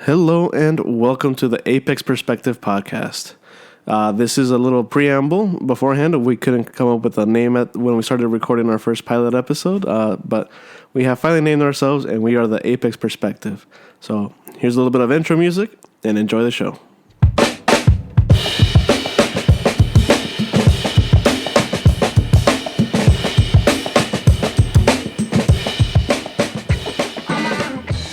Hello and welcome to the Apex Perspective podcast. This is a little preamble beforehand. We couldn't come up with a name when we started recording our first pilot episode, but we have finally named ourselves, and we are the Apex Perspective. So here's a little bit of intro music, and enjoy the show.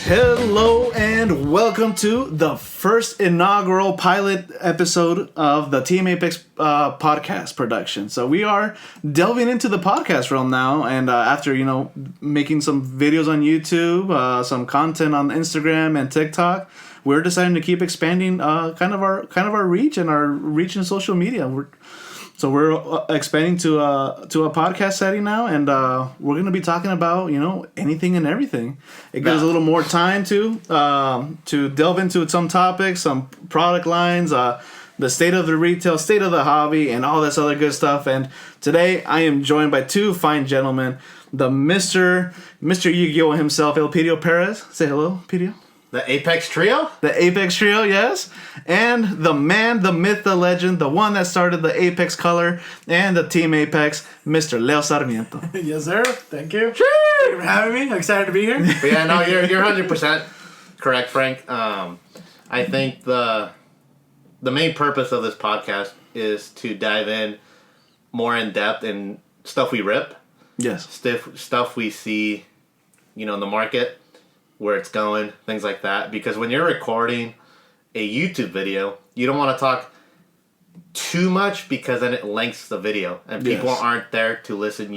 Hello and welcome to the first inaugural pilot episode of the Team Apex podcast production. So we are delving into the podcast realm now, and after making some videos on YouTube, some content on Instagram and TikTok, we're deciding to keep expanding kind of our reach and our reach in social media. We're expanding to a podcast setting now, and we're going to be talking about anything and everything. It gives us a little more time to delve into some topics, some product lines, the state of the retail, state of the hobby, and all this other good stuff. And today I am joined by two fine gentlemen, the Mr. Yu-Gi-Oh himself, Elpidio Perez. Say hello, Elpidio. The Apex Trio? The Apex Trio, yes. And the man, the myth, the legend, the one that started the Apex color and the Team Apex, Mr. Leo Sarmiento. Yes, sir. Thank you. Sure. Thank you for having me. I'm excited to be here. But yeah, no, you're 100% correct, Frank. I think the main purpose of this podcast is to dive in more in depth in stuff we rip. Yes. Stuff we see, in the market, where it's going, things like that. Because when you're recording a YouTube video, you don't want to talk too much because then it lengthens the video, and people aren't there to listen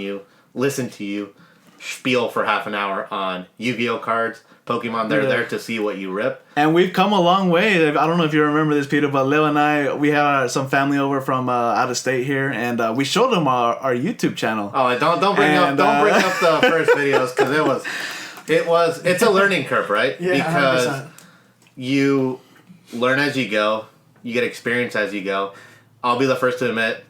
to you spiel for half an hour on Yu-Gi-Oh cards, Pokemon. They're there to see what you rip. And we've come a long way. I don't know if you remember this, Peter, but Leo and I, we had some family over from out of state here, and we showed them our YouTube channel. Oh, don't bring up the first videos, because it's a learning curve, right? Yeah, because 100%. You learn as you go, you get experience as you go. I'll be the first to admit,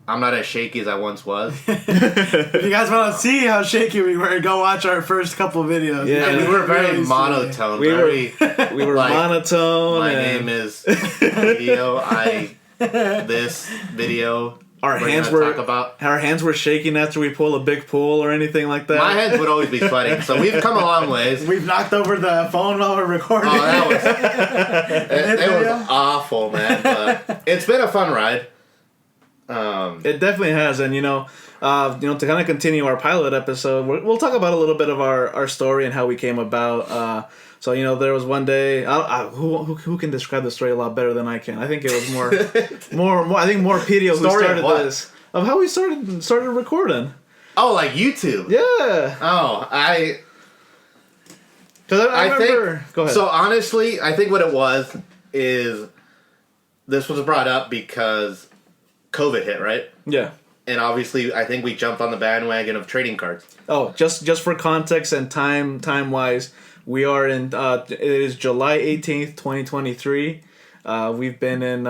I'm not as shaky as I once was. If you guys want to see how shaky we were, go watch our first couple of videos. Yeah, we were very monotone. We were like, monotone. My name is Elpidio. This video. Our hands were shaking after we pull a big pull or anything like that. My hands would always be sweating, so we've come a long ways. We've knocked over the phone while we're recording. Oh, that was it was awful, man. But it's been a fun ride. It definitely has, and to kind of continue our pilot episode, we'll talk about a little bit of our story and how we came about. So there was one day. Who can describe the story a lot better than I can? I think it was more I think more Elpidio who started this of how we started recording. Oh, like YouTube. Yeah. Oh, I remember. Think, go ahead. So honestly, I think what it was is this was brought up because COVID hit, right? Yeah. And obviously, I think we jumped on the bandwagon of trading cards. Oh, just for context and time wise. We are in, it is July 18th, 2023. We've been in,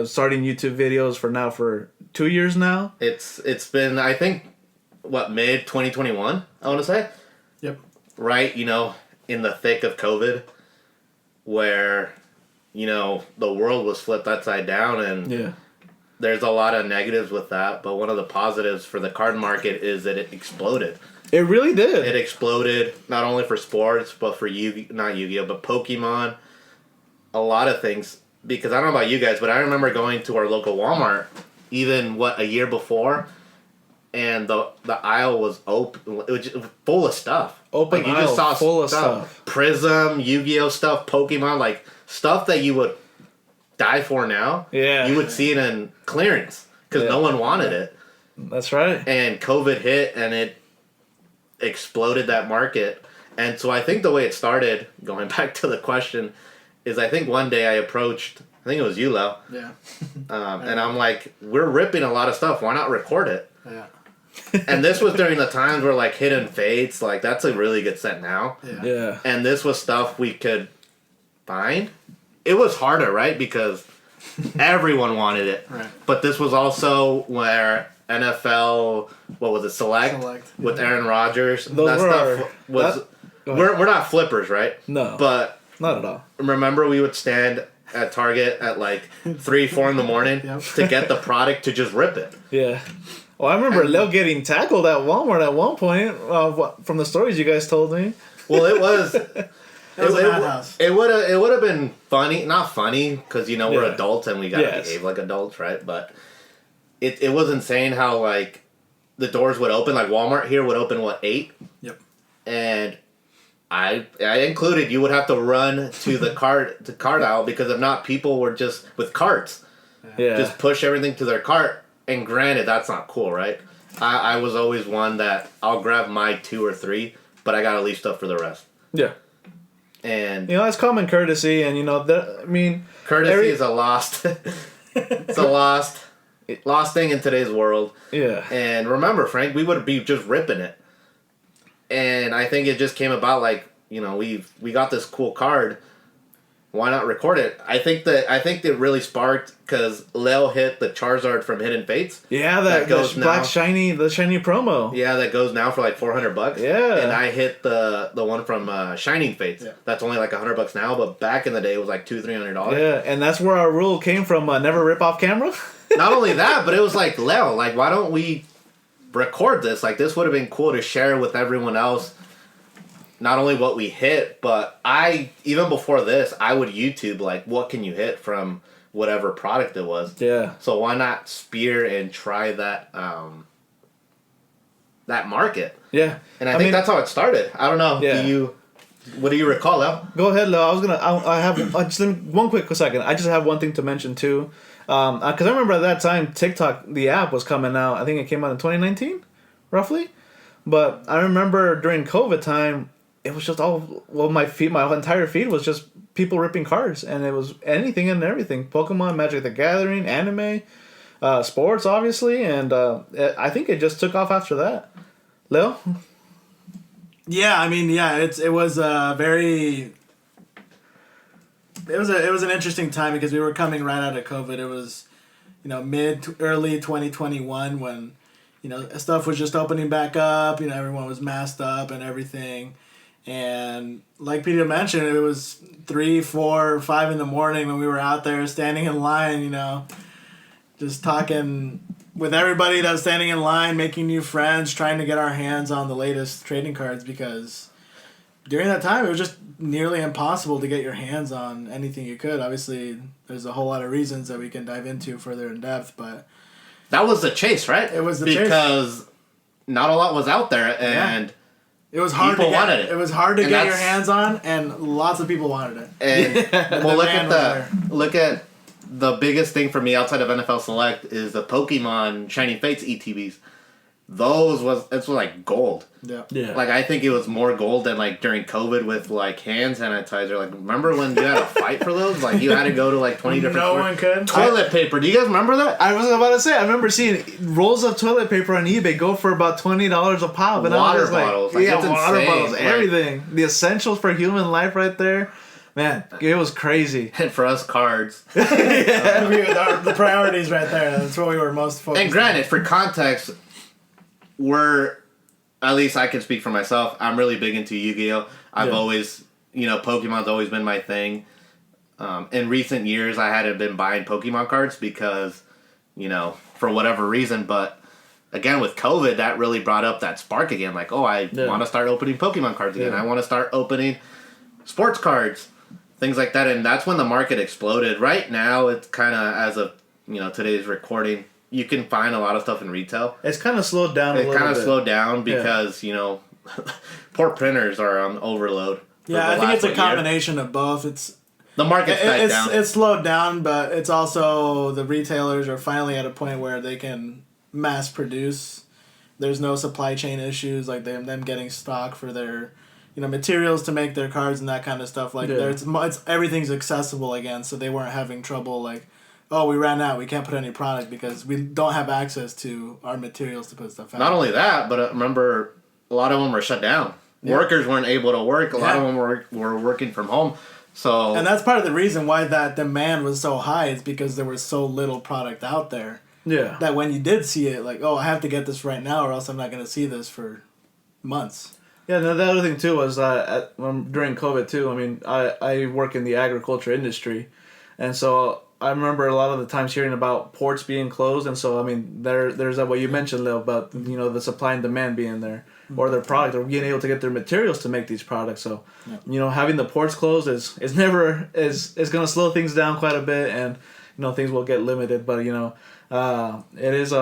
starting YouTube videos for 2 years now. It's been, I think, mid 2021, I want to say? Yep. Right, in the thick of COVID, where, the world was flipped upside down, and there's a lot of negatives with that, but one of the positives for the card market is that it exploded. It really did. It exploded, not only for sports, but for not Yu-Gi-Oh, but Pokemon, a lot of things. Because I don't know about you guys, but I remember going to our local Walmart, even, a year before, and the aisle was open, it was just full of stuff. Open aisle, just saw full of stuff. Prism, Yu-Gi-Oh stuff, Pokemon, stuff that you would die for now. Yeah. You would see it in clearance, because no one wanted it. That's right. And COVID hit, and it exploded that market. And so I think the way it started, going back to the question, is I think one day I approached, I think it was you, Leo. Yeah. And I'm like, we're ripping a lot of stuff. Why not record it? Yeah. And this was during the times where Hidden Fates, that's a really good set now. Yeah. And this was stuff we could find. It was harder, right? Because everyone wanted it. Right. But this was also where NFL, Select with Aaron Rodgers. We're not flippers, right? No. But Not at all. Remember, we would stand at Target at like 3, 4 in the morning Yep. to get the product to just rip it. Yeah. Well, I remember Leo getting tackled at Walmart at one point from the stories you guys told me. Well, it was. was a madhouse. It would have been funny, not funny, because we're Yeah. adults and we gotta Yes. behave like adults, right? But it was insane how like the doors would open. Like Walmart here would open 8, Yep. and I included, you would have to run to the cart aisle, because if not, people were just with carts Yeah. just push everything to their cart. And granted, that's not cool, right? I was always one that I'll grab my 2 or 3, but I gotta leave stuff for the rest. Yeah. And That's common courtesy, and courtesy is a lost. It's a lost thing in today's world. Yeah. And remember, Frank, we would be just ripping it. And I think it just came about like, we got this cool card. Why not record it? I think that really sparked because Leo hit the Charizard from Hidden Fates. Yeah, that goes goes black now. shiny promo. Yeah, that goes now for like $400. Yeah. And I hit the one from Shining Fates. Yeah. That's only like $100 now, but back in the day it was like $200-$300. Yeah, and that's where our rule came from. Never rip off camera. Not only that, but it was like, Leo, like, why don't we record this? Like, this would have been cool to share with everyone else. Not only what we hit, but even before this, I would YouTube, like, what can you hit from whatever product it was. Yeah. So why not spear and try that that market? Yeah. And I think that's how it started. I don't know. Yeah. What do you recall, Leo? Go ahead, Leo. I have just one quick second. I just have one thing to mention too, because I remember at that time TikTok, the app, was coming out. I think it came out in 2019, roughly. But I remember during COVID time, it was just my entire feed was just people ripping cards, and it was anything and everything: Pokemon, Magic the Gathering, anime, sports, obviously, and I think it just took off after that. Leo? Yeah, it was an interesting time because we were coming right out of COVID. It was, early 2021 when, stuff was just opening back up. Everyone was masked up and everything, and like Peter mentioned, it was 3, 4, 5 in the morning when we were out there standing in line. Just talking with everybody that was standing in line, making new friends, trying to get our hands on the latest trading cards, because during that time it was just nearly impossible to get your hands on anything you could. Obviously, there's a whole lot of reasons that we can dive into further in depth, but That was the chase, right? It was the chase. Because not a lot was out there, and it was hard people to get, wanted it. It was hard to And get your that's- hands on, and lots of people wanted it. and well, demand was look at the biggest thing for me outside of NFL Select is the Pokemon Shining Fates ETBs. It's like gold. Yeah. Yeah. Like, I think it was more gold than like during COVID with like hand sanitizer. Like, remember when you had to fight for those? Like, you had to go to like 20 different No stores. one could. Toilet paper. Do you guys remember that? I was about to say, I remember seeing rolls of toilet paper on eBay go for about $20 a pop. And I Water was like, bottles, like, yeah, it's water insane. bottles, Like- everything. The essentials for human life right there. Man, it was crazy. And for us, cards. The priorities right there. That's what we were most focused And granted, for context, at least I can speak for myself, I'm really big into Yu-Gi-Oh! I've always, Pokemon's always been my thing. In recent years, I hadn't been buying Pokemon cards because, for whatever reason, but again, with COVID, that really brought up that spark again. Like, I want to start opening Pokemon cards again. Yeah. I want to start opening sports cards, things like that. And that's when the market exploded. Right now, it's kind of, as of, today's recording, you can find a lot of stuff in retail. It's kind of slowed down a It little kind bit. of slowed down because, poor printers are on overload. for Yeah, the I think last, it's a year. combination of both. The market's died down. It's slowed down, but it's also the retailers are finally at a point where they can mass produce. There's no supply chain issues like them getting stock for their materials to make their cards and that kind of stuff. Like it's everything's accessible again, so they weren't having trouble like, oh, we ran out, we can't put any product because we don't have access to our materials to put stuff out. Not only that, but remember, a lot of them were shut down. Yeah. Workers weren't able to work. A lot of Yeah. them were working from home. So And that's part of the reason why that demand was so high is because there was so little product out there. Yeah. That when you did see it, like, oh, I have to get this right now or else I'm not going to see this for months. Yeah, no, the other thing too was during COVID too. I mean, I work in the agriculture industry, and so I remember a lot of the times hearing about ports being closed, and so I mean, there's that what you mentioned, Lil, about the supply and demand being there, or their product, or being able to get their materials to make these products. So, having the ports closed is never is gonna slow things down quite a bit, and things will get limited. But it is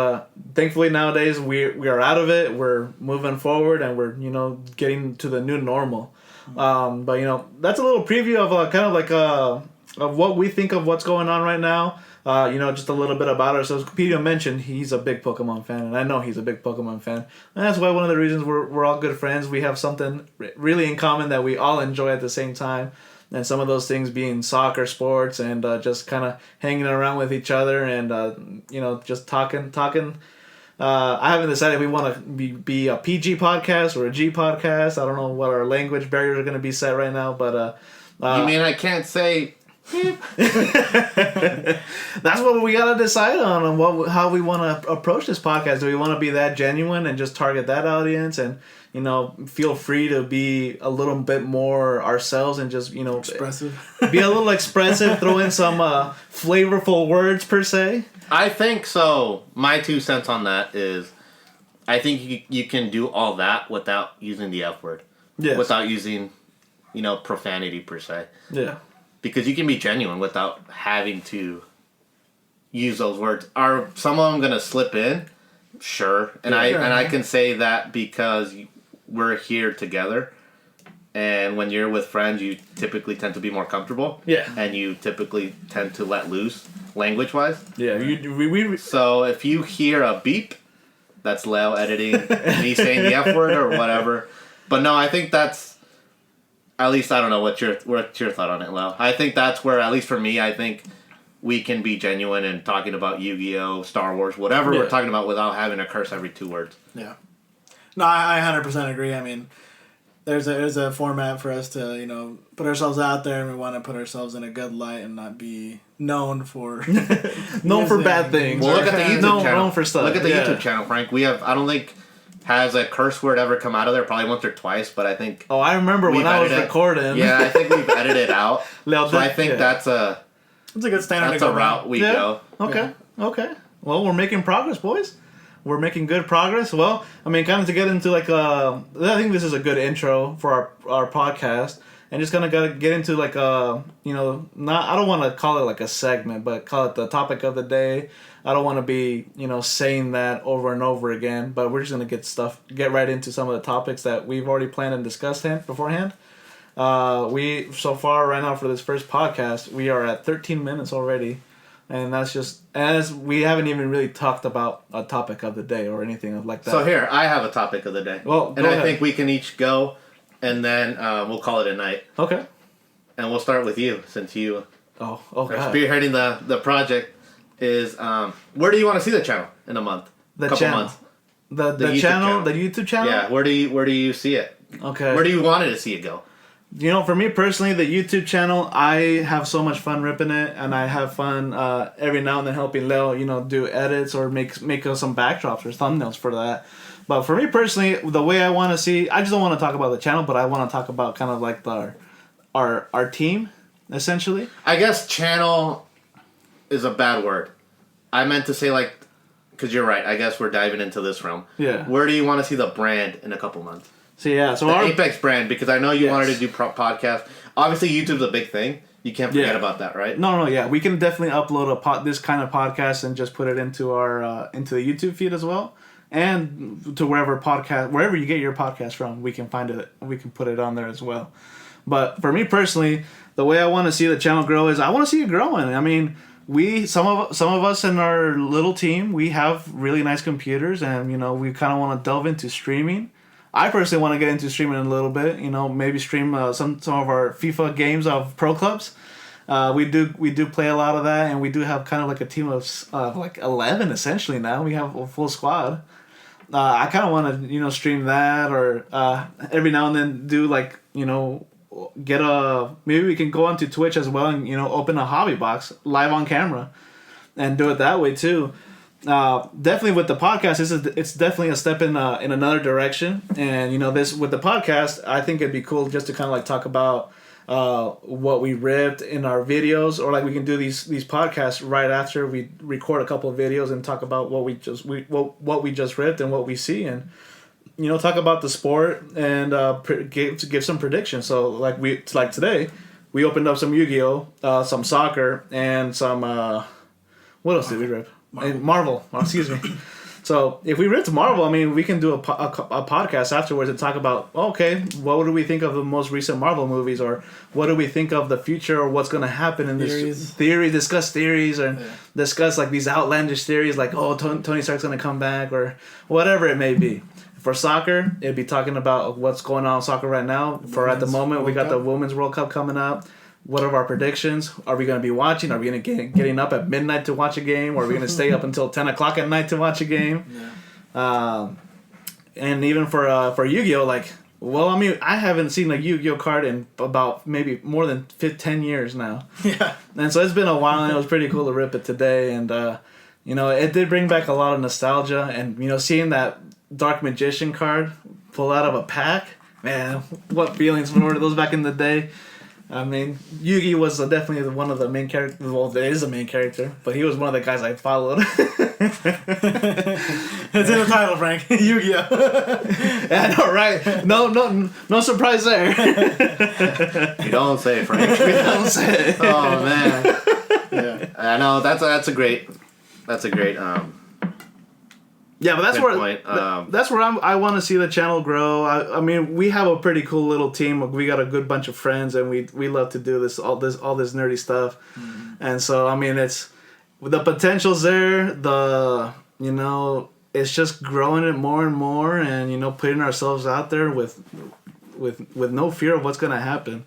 thankfully nowadays we are out of it. We're moving forward, and we're getting to the new normal. But that's a little preview of kind of like of what we think of what's going on right now. Just a little bit about ourselves. Elpidio mentioned he's a big Pokemon fan, and I know he's a big Pokemon fan. And that's why one of the reasons we're all good friends. We have something really in common that we all enjoy at the same time. And some of those things being soccer, sports, and just kind of hanging around with each other and, just talking. I haven't decided if we want to be a PG podcast or a G podcast. I don't know what our language barriers are going to be set right now, but... you mean I can't say... That's what we gotta decide on how we want to approach this podcast. Do we want to be that genuine and just target that audience, and feel free to be a little bit more ourselves and just expressive, be a little expressive, throw in some flavorful words per se? I think so. My 2 cents on that is, I think you can do all that without using the F word, without using profanity per se. Yeah. Because you can be genuine without having to use those words. Are some of them going to slip in? Sure. And I can say that because we're here together. And when you're with friends, you typically tend to be more comfortable. Yeah. And you typically tend to let loose, language-wise. Yeah. So if you hear a beep, that's Leo editing me saying the F word or whatever. But no, I think that's... At least I don't know what's your thought on it, Leo. I think that's where, at least for me, I think we can be genuine in talking about Yu-Gi-Oh, Star Wars, whatever we're talking about without having to curse every 2 words. Yeah. No, I 100% agree. I mean, there's a format for us to put ourselves out there, and we want to put ourselves in a good light and not be known for for bad things. Well, look at the YouTube channel. Known for stuff. Look at the YouTube channel, Frank. We have, I don't think, has a curse word ever come out of there, probably once or twice, but I think... Oh, I remember when I was recording. Yeah, I think we've edited it out. So I think that's a... It's a good standard. That's a route we go. Okay. Well, we're making progress, boys. We're making good progress. Well, I mean, kind of to get into I think this is a good intro for our podcast, and just kind of got to get into I don't want to call it like a segment, but call it the topic of the day. I don't want to be, saying that over and over again, but we're just going to get right into some of the topics that we've already planned and discussed beforehand. So far right now for this first podcast, we are at 13 minutes already. And that's just, as we haven't even really talked about a topic of the day or anything like that. So here, I have a topic of the day. Well, and I think we can each go, and then we'll call it a night. Okay. And we'll start with you, since you are spearheading the project. Is where do you want to see the channel in a month? Couple months. The channel, the YouTube channel. Yeah, where do you see it? Okay. Where do you want to see it go? For me personally, the YouTube channel, I have so much fun ripping it, and I have fun every now and then helping Leo, do edits or make some backdrops or thumbnails for that. But for me personally, the way I want to see, I just don't want to talk about the channel, but I want to talk about kind of like our team, essentially. I guess channel is a bad word. I meant to say because you're right. I guess we're diving into this realm. Yeah. Where do you want to see the brand in a couple months? So the Apex brand, because I know you wanted to do podcast. Obviously, YouTube's a big thing. You can't forget about that, right? No, yeah, we can definitely upload this kind of podcast and just put it into our into the YouTube feed as well, and to wherever you get your podcast from, we can find it. We can put it on there as well. But for me personally, the way I want to see the channel grow is I want to see it growing. I mean, some of us in our little team, we have really nice computers, and we kind of want to delve into streaming. I personally want to get into streaming a little bit. Maybe stream some of our FIFA games of pro clubs. We do play a lot of that, and we do have kind of like a team of 11 essentially now. We have a full squad. I kind of want to stream that, or every now and then do maybe we can go onto Twitch as well and open a hobby box live on camera, and do it that way too. definitely with the podcast, it's definitely a step in another direction. And you know, this with the podcast, I think it'd be cool just to kind of like talk about what we ripped in our videos, or like we can do these podcasts right after we record a couple of videos and talk about what we just ripped and what we see, and you know, talk about the sport and give some predictions. So like today, we opened up some Yu-Gi-Oh, some soccer, and some what else did we rip? Marvel. Excuse me. So if we ripped Marvel, I mean, we can do a podcast afterwards and talk about, okay, what do we think of the most recent Marvel movies, or what do we think of the future, or what's going to happen in this theory, discuss theories, or discuss like these outlandish theories like, oh, Tony Stark's going to come back, or whatever it may be. For soccer, it'd be talking about what's going on in soccer right now. For at the moment, we got the Women's World Cup coming up. What are our predictions? Are we going to be watching? Are we going to getting up at midnight to watch a game? Or are we going to stay up until 10 o'clock at night to watch a game? Yeah. And even for Yu-Gi-Oh, like, well, I mean, I haven't seen a Yu-Gi-Oh card in about maybe more than 10 years now. Yeah. And so it's been a while, and it was pretty cool to rip it today. And, you know, it did bring back a lot of nostalgia. And, you know, seeing that Dark Magician card pull out of a pack, man, what feelings were those back in the day? I mean, Yugi was definitely one of the main characters. Well, there is a main character, but he was one of the guys I followed. It's in the title, Frank. Yu-Gi-Oh. I know, right? No surprise there. You don't say, Frank. You don't say. Oh man. Yeah, I know. That's a great. Yeah, but that's where point. That's where I want to see the channel grow. I mean, we have a pretty cool little team. We got a good bunch of friends, and we love to do all this nerdy stuff. Mm-hmm. And so I mean, it's the potential's there. You know, it's just growing it more and more, and you know, putting ourselves out there with no fear of what's gonna happen.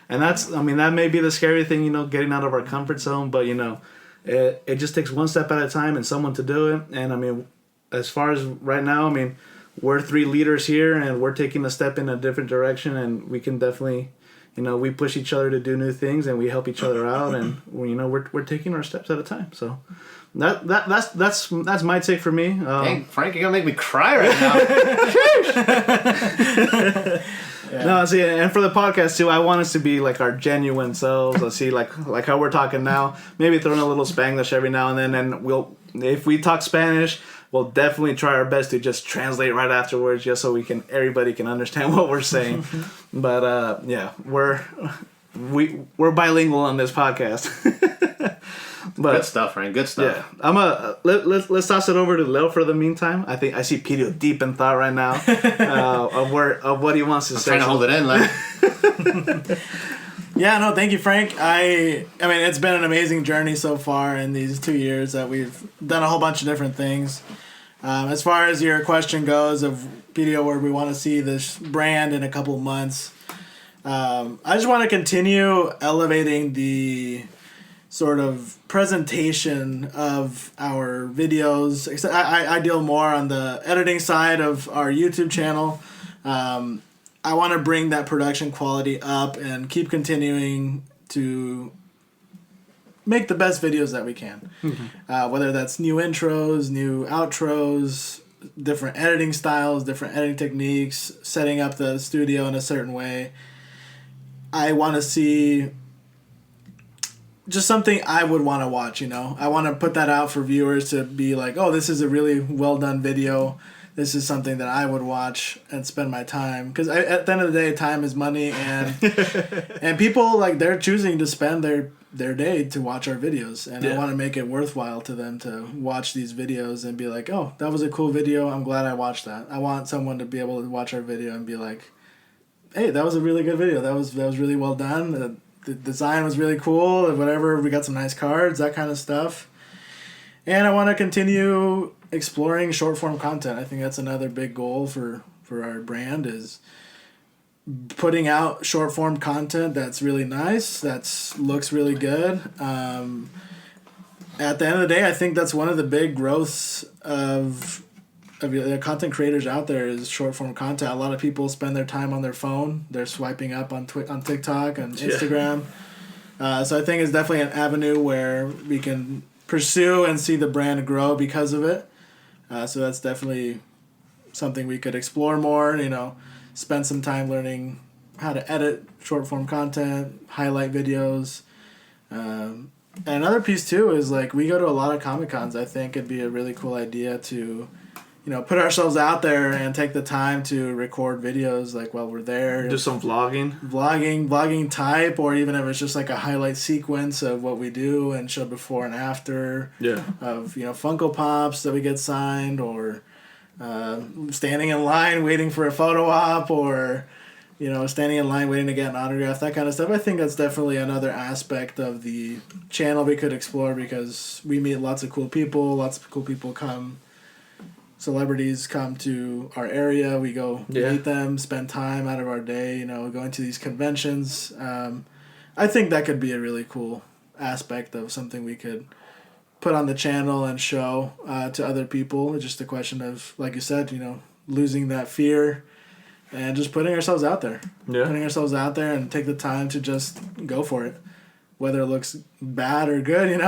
And that may be the scary thing, you know, getting out of our comfort zone. But you know, it just takes one step at a time and someone to do it. And I mean, as far as right now, I mean, we're 3 leaders here, and we're taking a step in a different direction, and we can definitely, you know, we push each other to do new things, and we help each other out, and you know, we're taking our steps at a time. So that's my take for me. Dang, Frank, you're gonna make me cry right now. Yeah. No, see, and for the podcast too, I want us to be like our genuine selves. I see, like how we're talking now. Maybe throw in a little Spanglish every now and then, and if we talk Spanish, we'll definitely try our best to just translate right afterwards, just so everybody can understand what we're saying. But yeah, we're bilingual on this podcast. But, good stuff, Frank. Good stuff. Yeah, let's toss it over to Leo for the meantime. I think I see Elpidio deep in thought right now of what he wants to say. I'm trying to hold it in, Yeah, no, thank you, Frank. I mean, it's been an amazing journey so far in these 2 years that we've done a whole bunch of different things. As far as your question goes of Elpidio, where we want to see this brand in a couple of months, I just want to continue elevating the sort of presentation of our videos. I deal more on the editing side of our YouTube channel. I want to bring that production quality up and keep continuing to make the best videos that we can. Mm-hmm. Whether that's new intros, new outros, different editing styles, different editing techniques, setting up the studio in a certain way. I want to see just something I would want to watch, you know. I want to put that out for viewers to be like, oh, this is a really well done video. This is something that I would watch and spend my time. Because at the end of the day, time is money, and and people, like, they're choosing to spend their day to watch our videos. And I want to make it worthwhile to them to watch these videos and be like, oh, that was a cool video. I'm glad I watched that. I want someone to be able to watch our video and be like, hey, that was a really good video. That was really well done. The design was really cool. Whatever, we got some nice cards, that kind of stuff. And I want to continue exploring short form content. I think that's another big goal for our brand, is putting out short form content that's really nice, looks really good. At the end of the day, I think that's one of the big growths of the content creators out there is short form content. A lot of people spend their time on their phone. They're swiping up on TikTok and Instagram. So I think it's definitely an avenue where we can pursue and see the brand grow because of it. So that's definitely something we could explore more. Spend some time learning how to edit short form content, highlight videos. And another piece too is like we go to a lot of Comic-Cons. I think it'd be a really cool idea to, put ourselves out there and take the time to record videos like while we're there. Do some vlogging. Vlogging type, or even if it's just like a highlight sequence of what we do and show before and after. Yeah. Of Funko Pops that we get signed, or standing in line waiting for a photo op, or standing in line waiting to get an autograph, that kind of stuff. I think that's definitely another aspect of the channel we could explore, because we meet lots of cool people. Lots of cool people come. Celebrities come to our area. We go meet them, spend time out of our day, going to these conventions. I think that could be a really cool aspect of something we could put on the channel and show to other people. It's just a question of, like you said, losing that fear and just putting ourselves out there. Yeah. Putting ourselves out there and take the time to just go for it. Whether it looks bad or good, you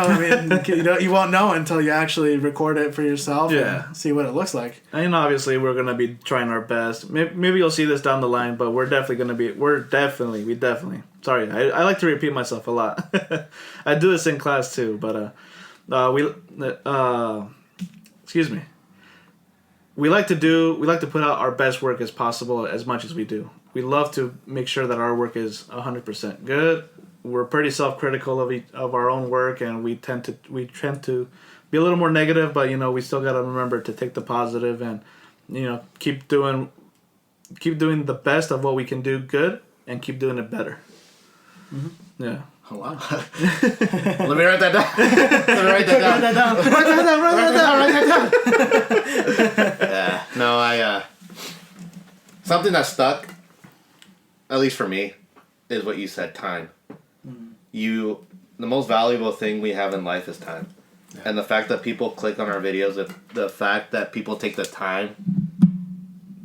won't know until you actually record it for yourself and see what it looks like. And obviously, we're gonna be trying our best. Maybe you'll see this down the line, but we definitely. Sorry, I like to repeat myself a lot. I do this in class too, but excuse me. We like to put out our best work as possible as much as we do. We love to make sure that our work is 100% good. We're pretty self-critical of our own work, and we tend to be a little more negative, but we still got to remember to take the positive and keep doing the best of what we can do good and keep doing it better. Mm-hmm. Yeah. Oh, wow. Let me write that down. Yeah. No, something that stuck, at least for me, is what you said, time. The most valuable thing we have in life is time. Yeah. And the fact that people click on our videos, the fact that people take the time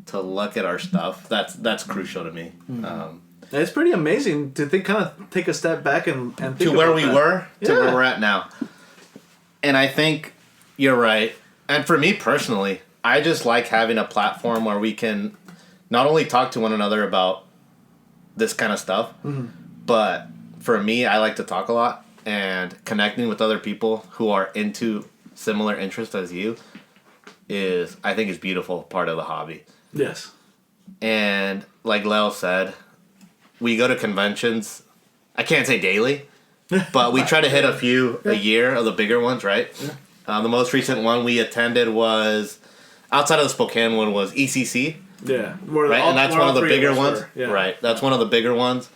to look at our stuff, that's crucial to me. Mm-hmm. It's pretty amazing to kind of take a step back and think to where we were to where we're at now. And I think you're right. And for me personally, I just like having a platform where we can not only talk to one another about this kind of stuff, but for me, I like to talk a lot, and connecting with other people who are into similar interests as you I think is beautiful part of the hobby. Yes. And like Lel said, we go to conventions, I can't say daily, but we try to hit a few a year of the bigger ones, right? Yeah. The most recent one we attended was, outside of the Spokane one, was ECC. Yeah. Right? And that's one of the bigger ones. Yeah. Right. That's one of the bigger ones.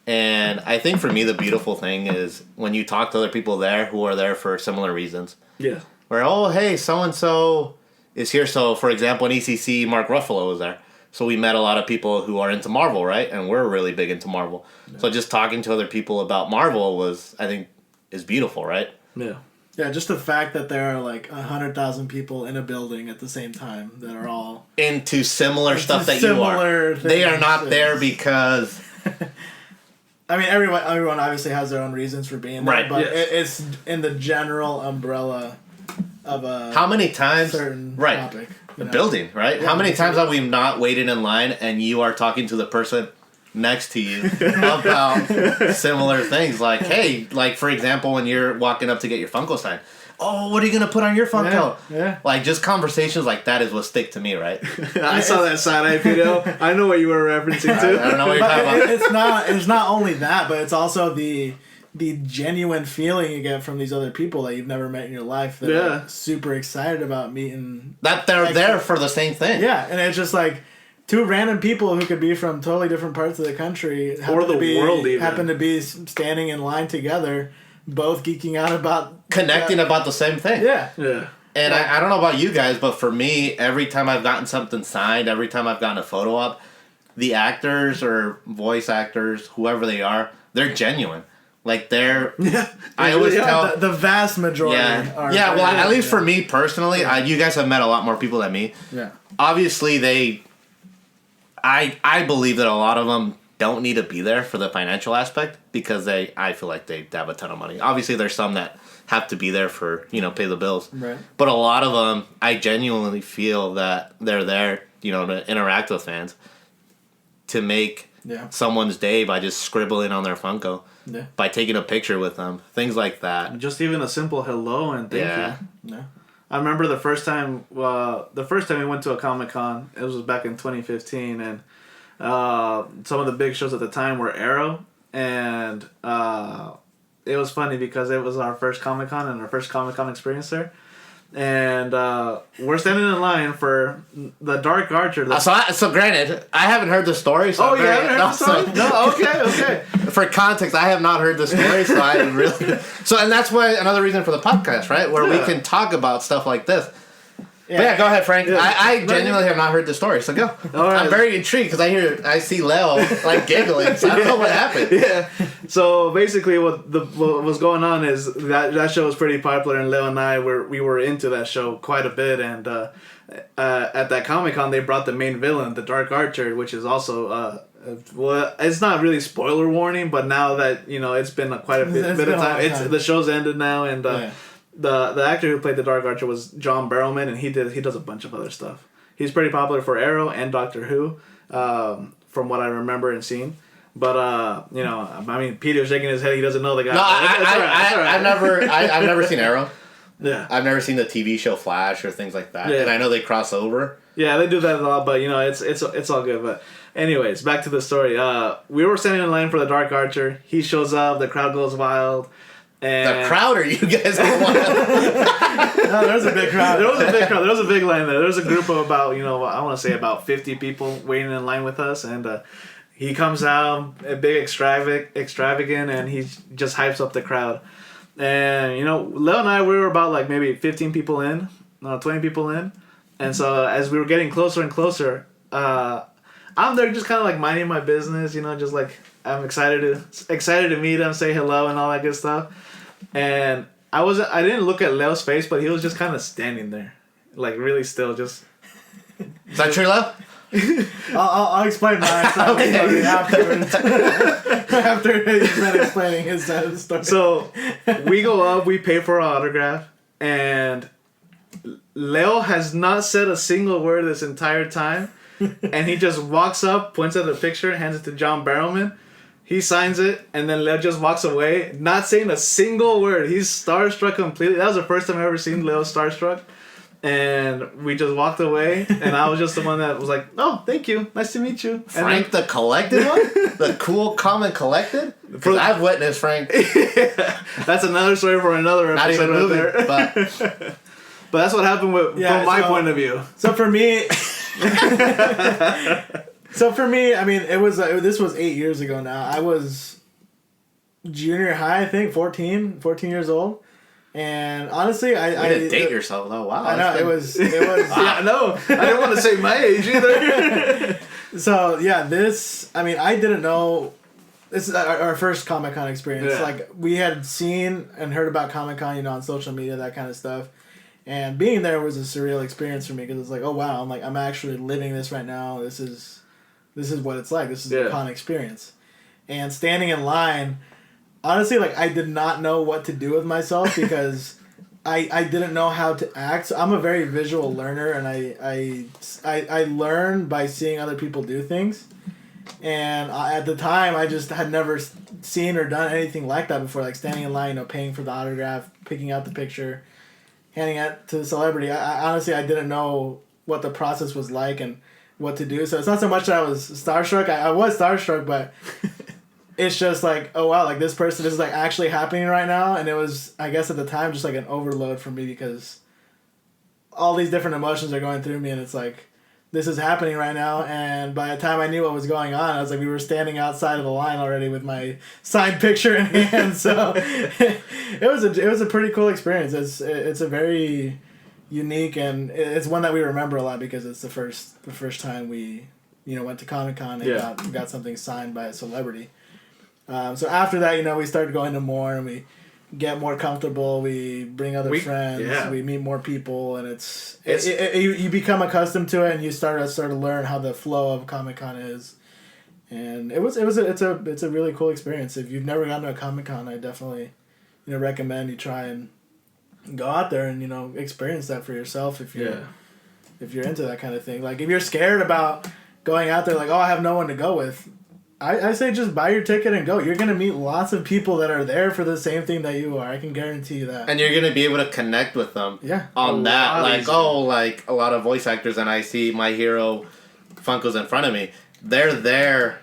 And I think for me the beautiful thing is when you talk to other people there who are there for similar reasons. Yeah. Where, oh, hey, so-and-so is here. So, for example, in ECC, Mark Ruffalo was there. So we met a lot of people who are into Marvel, right? And we're really big into Marvel. Yeah. So just talking to other people about Marvel is beautiful, right? Yeah. Yeah, just the fact that there are like 100,000 people in a building at the same time that are all into similar stuff that you are. They are not there because... I mean, everyone obviously has their own reasons for being there, but it's in the general umbrella of a how many times certain topic. The building, right? Yeah, how many times have we not waited in line and you are talking to the person next to you about similar things? Like, hey, like for example, when you're walking up to get your Funko sign, oh, what are you going to put on your Funko? Yeah. Like, just conversations like that is what stick to me, right? I saw that sign, Elpidio. I know what you were referencing to. I don't know what you're talking about. It's not only that, but it's also the genuine feeling you get from these other people that you've never met in your life that are super excited about meeting. That they're there for the same thing. Yeah, and it's just like two random people who could be from totally different parts of the country or the world even happen to be standing in line together, both geeking out about connecting about the same thing. Yeah. And I don't know about you guys, but for me, every time I've gotten something signed, every time I've gotten a photo op, the actors or voice actors, whoever they are, they're genuine. Like they're, I always tell the vast majority. Are well, at least for me personally, you guys have met a lot more people than me. Yeah. Obviously, I believe that a lot of them don't need to be there for the financial aspect because I feel like they have a ton of money. Obviously, there's some that have to be there for, pay the bills. Right. But a lot of them, I genuinely feel that they're there, to interact with fans, to make someone's day by just scribbling on their Funko, by taking a picture with them, things like that. Just even a simple hello and thank you. Yeah. I remember the first time we went to a Comic-Con, it was back in 2015, and some of the big shows at the time were Arrow, and it was funny because it was our first Comic-Con and our first Comic-Con experience there. And we're standing in line for the Dark Archer. So granted, I haven't heard the story. So you haven't heard the story? No, okay. For context, I have not heard the story, so I really... So, and that's why another reason for the podcast, right? Where we can talk about stuff like this. Yeah, but go ahead, Frank. Yeah. I genuinely have not heard the story, so go. All right. I'm very intrigued because I see Leo giggling, so I don't know what happened. Yeah. So basically, what was going on is that show was pretty popular, and Leo and I we were into that show quite a bit, and at that Comic-Con they brought the main villain, the Dark Archer, which is also it's not really spoiler warning, but now that it's been quite a bit of time, the show's ended now, and. The actor who played the Dark Archer was John Barrowman, and he does a bunch of other stuff. He's pretty popular for Arrow and Doctor Who, from what I remember and seen. But Peter's shaking his head. He doesn't know the guy. No, I've never seen Arrow. Yeah, I've never seen the TV show Flash or things like that. Yeah. And I know they cross over. Yeah, they do that a lot, but it's all good. But anyways, back to the story. We were standing in line for the Dark Archer. He shows up. The crowd goes wild. And the crowd, or you guys go wild? No, there was a big crowd. There was a big line there. There was a group of about, I want to say about 50 people waiting in line with us, and he comes out, a big extravagant, and he just hypes up the crowd. And, Leo and I, we were about maybe 15 people in, 20 people in, and so as we were getting closer and closer, I'm there just kind of minding my business, just I'm excited to meet him, say hello, and all that good stuff. And I didn't look at Leo's face, but he was just kind of standing there, really still, just. Is that true, Leo? I'll explain my story afterwards. After he's been explaining his side of the story. So we go up, we pay for our autograph, and Leo has not said a single word this entire time, and he just walks up, points at the picture, hands it to John Barrowman. He signs it, and then Leo just walks away, not saying a single word. He's starstruck completely. That was the first time I've ever seen Leo starstruck. And we just walked away, and I was just the one that was like, "Oh, thank you. Nice to meet you." Frank, the collected one? The cool, common collected? Because I've witnessed Frank. Yeah, that's another story for another not episode even movie, there. But that's what happened from my point of view. So for me... I mean, this was 8 years ago now. I was junior high, I think, 14 years old. And honestly, I didn't date yourself though. Wow. I know, it was yeah, no. I didn't want to say my age either. So, yeah, I didn't know. This is our first Comic-Con experience. Yeah. We had seen and heard about Comic-Con, on social media, that kind of stuff. And being there was a surreal experience for me because it's like, oh wow, I'm actually living this right now. This is what it's like. This is a con experience. And standing in line, honestly, I did not know what to do with myself because I didn't know how to act. So I'm a very visual learner, and I learn by seeing other people do things. And at the time, I just had never seen or done anything like that before, standing in line, paying for the autograph, picking out the picture, handing it to the celebrity. I honestly, I didn't know what the process was like and what to do. So it's not so much that I was starstruck. I was starstruck, but it's just oh wow, this person is actually happening right now. And it was, I guess at the time, just an overload for me because all these different emotions are going through me, and it's this is happening right now. And by the time I knew what was going on, I was we were standing outside of the line already with my signed picture in hand. So it was a pretty cool experience. It's a very unique, and it's one that we remember a lot because it's the first time we went to Comic-Con and got something signed by a celebrity. So after that, we started going to more, and we get more comfortable. We bring other friends. We meet more people, and you become accustomed to it, and you start to learn how the flow of Comic-Con is. And it's a really cool experience. If you've never gone to a Comic-Con, I definitely, recommend you try and go out there and, experience that for yourself if you're into that kind of thing. Like, if you're scared about going out there, like, oh, I have no one to go with, I say just buy your ticket and go. You're going to meet lots of people that are there for the same thing that you are. I can guarantee you that. And you're going to be able to connect with them Yeah. on that. Like, easier. like a lot of voice actors, and I see My Hero Funkos in front of me. They're there.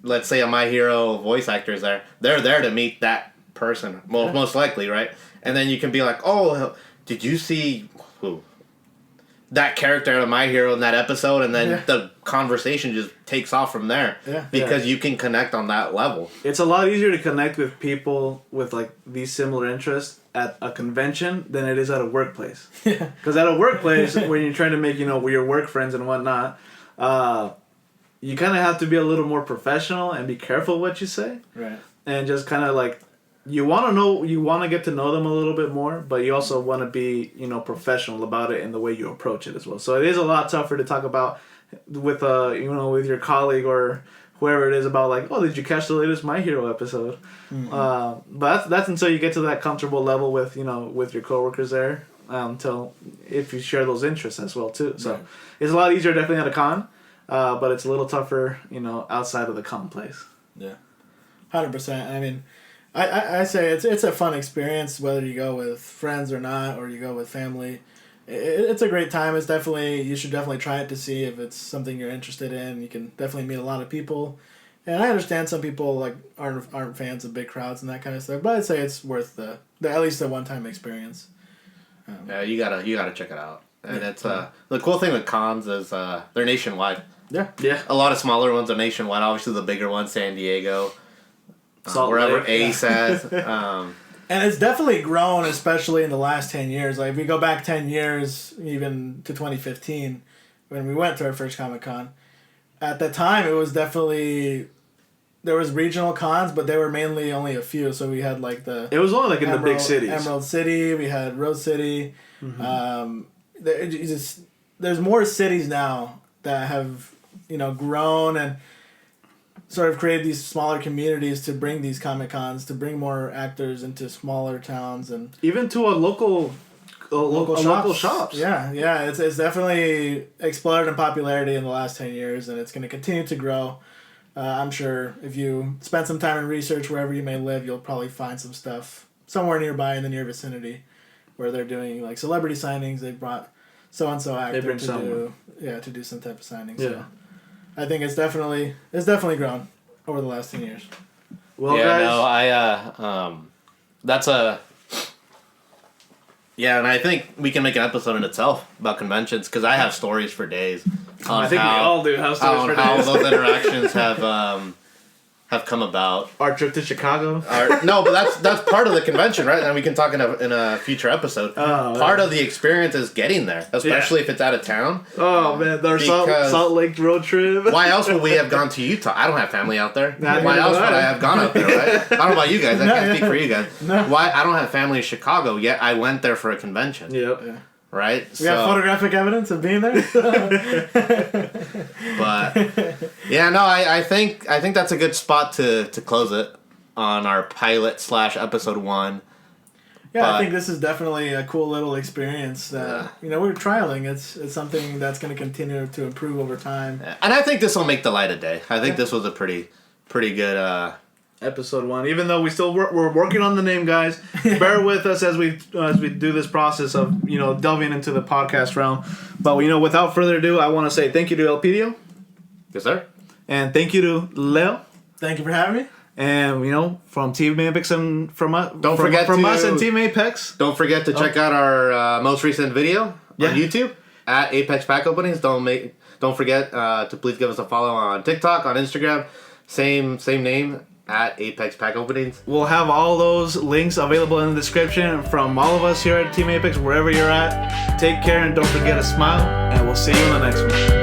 Let's say a My Hero voice actor is there. They're there to meet that person, most likely, right? And then you can be like, oh, did you see who? That character out of My Hero in that episode, and then the conversation just takes off from there. Yeah. Because you can connect on that level. It's a lot easier to connect with people with like these similar interests at a convention than it is at a workplace. Yeah. Because at a workplace, when you're trying to make your work friends and whatnot, you kind of have to be a little more professional and be careful what you say, Right. and just kind of like you want to get to know them a little bit more, but you also want to be professional about it in the way you approach it as well. So it is a lot tougher to talk about with with your colleague or whoever it is about like, oh, did you catch the latest My Hero episode? Mm-hmm. But that's until you get to that comfortable level with with your coworkers there. Until if you share those interests as well too. So it's a lot easier definitely at a con, but it's a little tougher outside of the con place. Yeah, 100%. I mean, I say it's a fun experience whether you go with friends or not, or you go with family. It's a great time. You should definitely try it to see if it's something you're interested in. You can definitely meet a lot of people, and I understand some people like aren't fans of big crowds and that kind of stuff. But I'd say it's worth the at least the one-time experience. Yeah, you gotta check it out. And it's the cool thing with cons is they're nationwide. Yeah. A lot of smaller ones are nationwide. Obviously, the bigger ones, San Diego, wherever Lake, Ace has. And it's definitely grown, especially in the last 10 years. Like, if we go back 10 years, even to 2015, when we went to our first Comic-Con, at the time, it was definitely... There was regional cons, but they were mainly only a few. So we had, like, It was only, like, in the big cities. Emerald City, we had Rose City. Mm-hmm. There's more cities now that have, grown and sort of created these smaller communities to bring these Comic-Cons, to bring more actors into smaller towns and even to a local shops. Yeah, it's definitely exploded in popularity in the last 10 years, and it's going to continue to grow. I'm sure if you spend some time in research wherever you may live, you'll probably find some stuff somewhere nearby in the near vicinity where they're doing like celebrity signings. They brought so and so actor to do some type of signing. Yeah. So I think it's definitely grown over the last 10 years. Well, guys, that's a... Yeah, and I think we can make an episode in itself about conventions, because I have stories for days on I think we all do have stories for days. those interactions have come about. Our trip to Chicago. No, but that's part of the convention, right? And we can talk in a future episode. Part of the experience is getting there, especially if it's out of town. Oh man, our Salt Lake road trip. Why else would we have gone to Utah? I don't have family out there. Why else would I have gone out there, right? I don't know about you guys. I can't speak for you guys. No. Why I don't have family in Chicago, yet I went there for a convention. Yep. Yeah. Right? We got photographic evidence of being there. But yeah, no, I think that's a good spot to close it on our pilot / episode 1. Yeah, I think this is definitely a cool little experience that we're trialing. It's something that's going to continue to improve over time. Yeah. And I think this will make the light of day. I think this was a pretty good episode 1. Even though we're working on the name, guys, bear with us as we do this process of delving into the podcast realm. But without further ado, I want to say thank you to Elpidio. Yes, sir. And thank you to Leo. Thank you for having me. And from Team Apex and from us, from us and Team Apex. Don't forget to check out our most recent video on YouTube at Apex Pack Openings. Don't forget to please give us a follow on TikTok, on Instagram, same name. At Apex Pack Openings. We'll have all those links available in the description from all of us here at Team Apex, wherever you're at. Take care and don't forget to smile, and we'll see you in the next one.